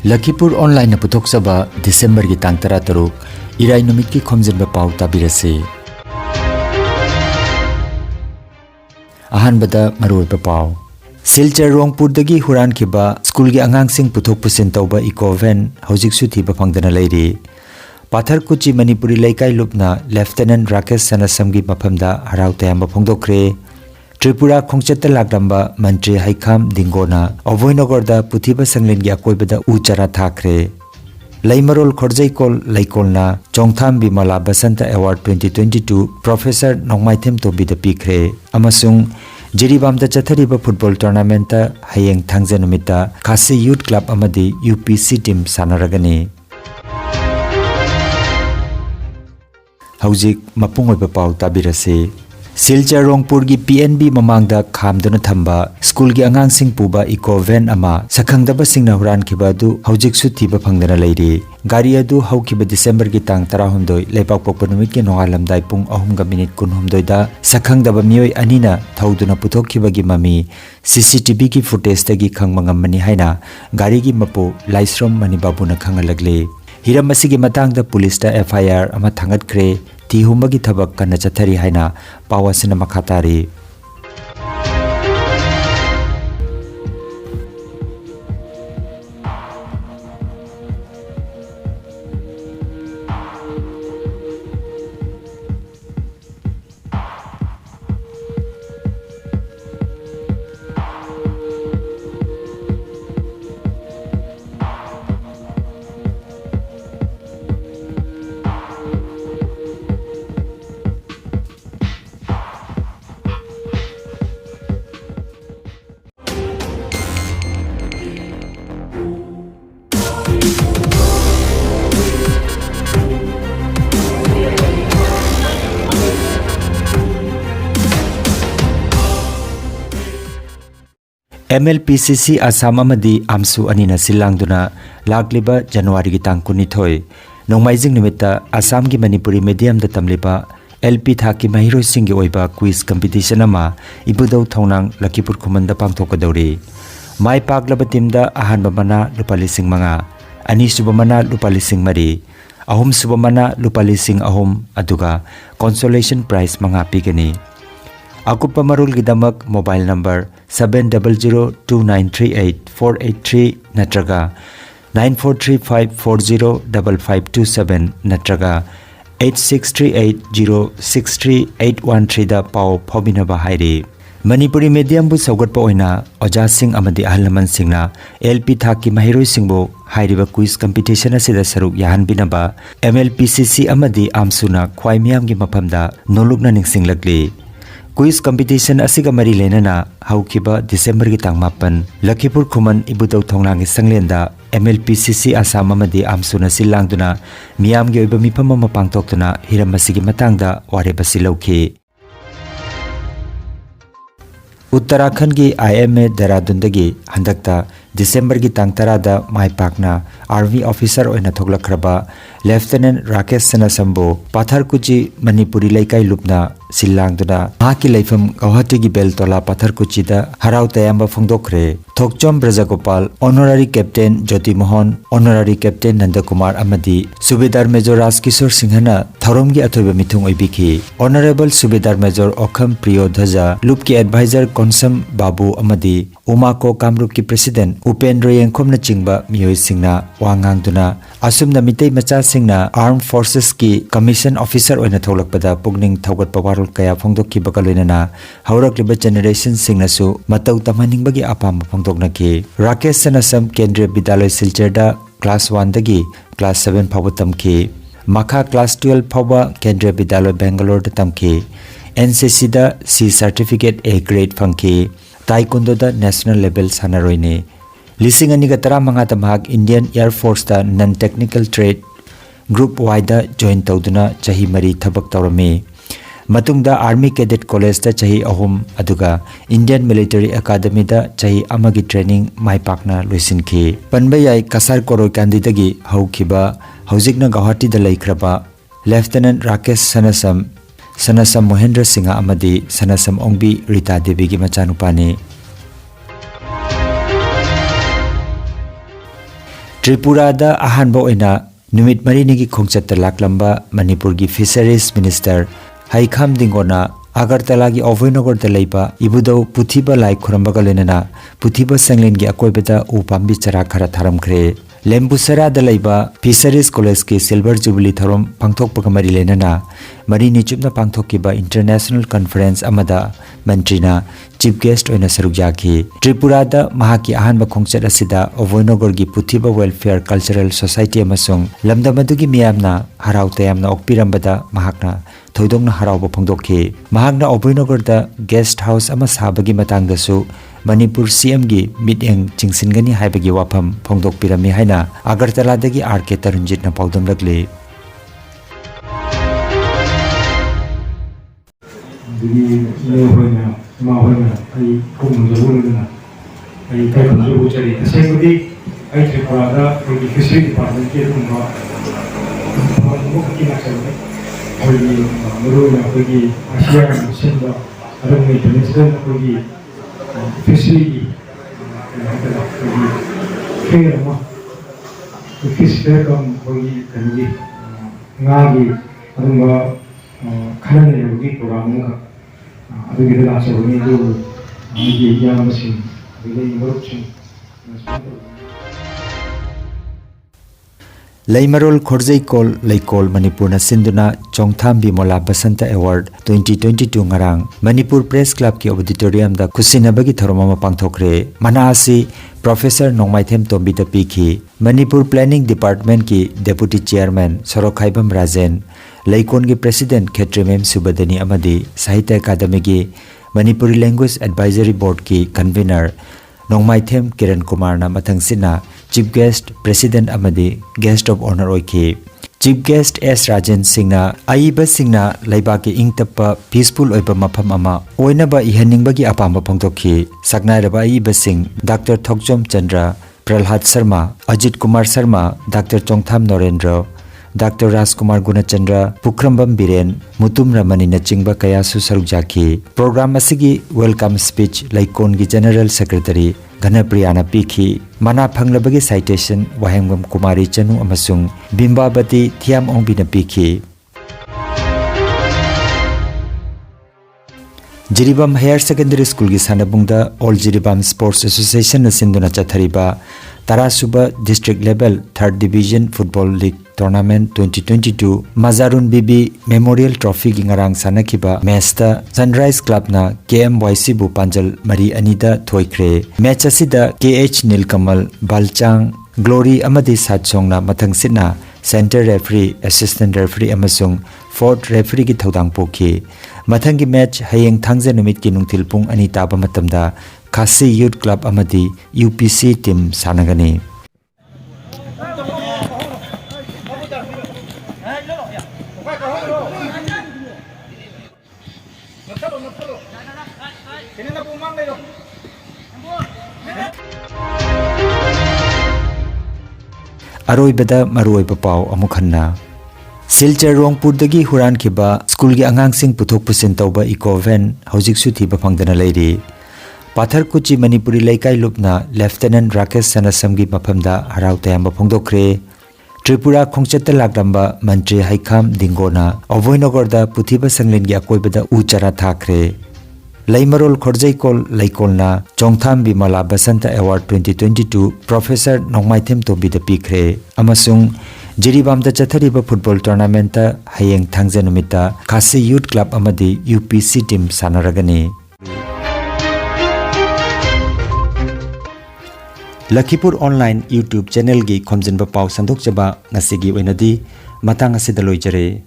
Lakhipur online puthokchaba December gi tang 13 irai numit ki Khomjinba Pao tabirase. Ahanbada maruiba Pao. Silchar Rongpur dagi huran khiba school gi angang sing puthok pusin tauba eco van hojik su thiba phangdana leiri. Pathar kuchi Manipuri laikai lupna Lieutenant Rakesh Sanasam gi maphamda harau tayamba phongdokre. Tripura Khongchat Lagdamba Mantri Haikam Dingona Avoinogorda Puthiba Sanglin gi akoibada uchara thakre. Laimarol Khorjaikol Laikolna Chongtham Bimala Basanta Award 2022 Professor Nongmaithim Tobida pikre. Amasung Jiribamda chathariba football tournament hayeng thangja numita Khasi Youth Club amadi UPC team sanaragani. Haujik mapungoiba Pao tabirase. Silchar Rongpur gi PNB mamangda khamduna thamba school gi angang sing puba eco van ama sakhangdaba singna huran khibadu haujik su thiba phangdana leiri. Gari adu haukiba December gi tang 12 lepak pokpa numit ki nohalamdai pung 3:19 da sakhangdaba mioi anina thauduna puthokhiba gi mami CCTV ki footage tagi khangmangamani haina gari gi mapu Laisrom Manibabuna khangalagle. Hiram asigi matangda police ta FIR ama thangatkre tihumagi thabak kana chathari haina pawasina makhatari. MLPCC Assam amadi Amsu anina silangduna lagliba January gi tang 19 nongmaijing nimita Assam gi Manipuri medium da tamliba LP thaki mahiro singi oiba quiz competition ama ibudau thonang Lakhipur khumanda pangthokadori. Mai paklaba timda ahanba mana lupalising manga ani subamana lupalising mari ahum subamana lupalising ahum aduga consolation prize manga pigani. Akupa marul gidamak mobile number 7002938483 natraga 9435405527 natraga 8638063813 da Pao phobinaba hairi. Manipuri medium bu saugatpa oina oja sing amadi ahlaman singna LP thaki mahiroi singbo hairiba quiz competition asida saruk yahan binaba MLPCC amadi amsuna khwai miyam gi maphamda nolukna ningsinglakli. Quiz competition asiga mari lenana haukiba December gi tang 8 Lakhipur khuman ibudau thonglangi sanglenda MLPCC Assam amadi amsuna silangduna miyam gi oiba mifam ama pangtoktuna hiram asigi matangda ware basi lauki. Uttarakhand gi IMA Dehradun dagi handakta December gi tang 10 da maipakna Army officer oina thoglakhraba Lieutenant Rakesh Sanasambo Patharkuchi Manipuri laikai lupna silangduna haki laifam Guwahati gi Beltola Patharkuchi da harau tayamba phongdokre. Thokchom Brajagopal Honorary Captain Jyoti Mohan Honorary Captain Nandakumar amadi Subedar Major Raskishore Singhana Tharom gi athoiba mithung oibiki. Honorable Subedar Major Okham Priyo Dhaja Lupki Advisor Konsam Babu amadi Umako Kamrup ki President Upendra Yengkhomna chingba miyoi singna wangangduna asumna mitei macha singna Armed Forces ki Commission Officer oina tholakpada pugning thaugatpa warul kaya phongdokki bakaloinana haurakliba generation singnasu matau tamhaningbagi apam phongdoknaki. Rakesh Sanasam Kendriya Vidyalaya Silcharda class 1 dagi class 7 phawba tamki. Makha class 12 phawba Kendriya Vidyalaya Bangalore da tamki. NCC da C certificate A grade phangki. Taekwondo da national level sanaroine. Lising ani gatara manga tamhak Indian Air Force da non technical trade group Y da join tawduna chahi mari thabak tawrami. Matungda Army Cadet College da chahi ahum aduga Indian Military Academy da chahi amagi training maipakna loisinki. Panbayai Kasar Koroi Kandidagi haukiba haujikna Guwahati da laikhraba Lieutenant Rakesh Sanasam Mohendra Singha amadi Sanasam Ongbi Rita Devi gi machanupani. Tripurada ahanba oina numit marinigi khongchatta laklamba Manipurgi Fisheries Minister Haikham Dingona Agartala gi Ovoinogor da leiba ibudo puthiba lai khuramba lenana puthiba sanglin gi akoibeda upambi chara khara tharamkhre Lembusara da leiba Fisheries College ki Silver Jubilee thorom pangthok pakamari lenana marini chupna pangthokiba International Conference amada mantrina Chief Guest oina sarukjaki Tripura da mahaki ahanba khongchat asida Ovoinogor gi puthiba Welfare Cultural Society amasung lamdamadugi miyamna harau tayamna okpirambada mahakna thoidongna harauba phongdokhi mahakna Ovoinogor da guest house ama sabagi matangdasu Manipur CM gi miteng chingsingani haibagi wafam phongdok pirami haina Agartala dagi RK Tarunjit na paudam lagli Jadi ini hoina ma hoina ai kum jabulna ai kai kan jabu cari saya budi ai Tripura pergi fishery department ke rumah mau kita cari pergi merunya pergi Asia senda ada maintenance pergi fishery pergi fair mah fish fair kan pergi kanji ngagi ada kanan yang pergi program muka ada kita langsung ini tu ini yang mesin ini mesin Laimarol Khorjaikol Laikol Manipur na sinduna Chongtham Bimola Basanta Award 2022 ngarang Manipur Press Club ki auditorium da kusinabagi tharoma pangthokre manasi Professor Nongmaithem Tombi da pikhi Manipur Planning Department ki Deputy Chairman Sorokhaibam Rajen Laikon ki President Khetrimem Subadani amadi Sahitya Academy ki Manipuri Language Advisory Board ki Convener Nongmaithem Kiran Kumar na mathangsina Chief Guest President amadi Guest of Honor oiki Chief Guest S Rajan Singna Aiba Singna Laibaki Ingtapa Peaceful oiba mafam ama oinaba ihaningbagi apamba phongtokhi saknairaba Aiba Singh Dr. Thokjom Chandra Pralhad Sharma Ajit Kumar Sharma Dr. Chongtham Norendra Dr. Rajkumar Gunachandra Pukrambam Biren Mutum Ramani na chingba kaya su sarukjaki program asigi welcome speech Laikon gi General Secretary Ganapriyana pikhi mana phanglabagi citation Wahengam Kumari Chanu amasung Bimbabati Thiam Ongbina pikhi Jiribam Higher Secondary School gi sanabungda All Jiribam Sports Association na sinduna chathariba Tarasuba District Level 3rd Division Football League Tournament 2022 Mazarun Bibi Memorial Trophy gi ngarang sanakiba match ta Sunrise Club na KMYC bu Panjal Mari Anida thoikre match asida KH Nilkamal Balchang Glory amadi Satchong na mathangsina Center Referee Assistant Referee amasung Fourth Referee gi thodang pokhi mathangi match hayeng thangja numit ki nungthil pung ani taba matamda Khasi Youth Club amadi UPC team sanagani Aroibada maruoiba pau amukhanna Silchar Rongpur dagi huran khiba school gi angang sing puthok pusin tauba eco van hojik su thiba phangdana leiri Pathar Kuchi Manipuri Laikai Lupna Lieutenant Rakesh Sanasam gi maphamda harau tayamba phongdokre Tripura khongchatta laklamba Mantri Haikham Dingona Ovoinogor da puthiba sanglin gi akoibada uchara thakre Laimarol Khorjaikol Laikolna Chongtham Bimala Basanta Award 2022 Professor Nongmaithem Tombi da pikre amasung Jiribam da chathariba football tournament ta hayeng thangja numita Khasi Youth Club amadi UPC team sanaragani Lakhipuronline YouTube channel gi Khomjinba Pao sandok jaba ngasigi oinadi matang asida loijare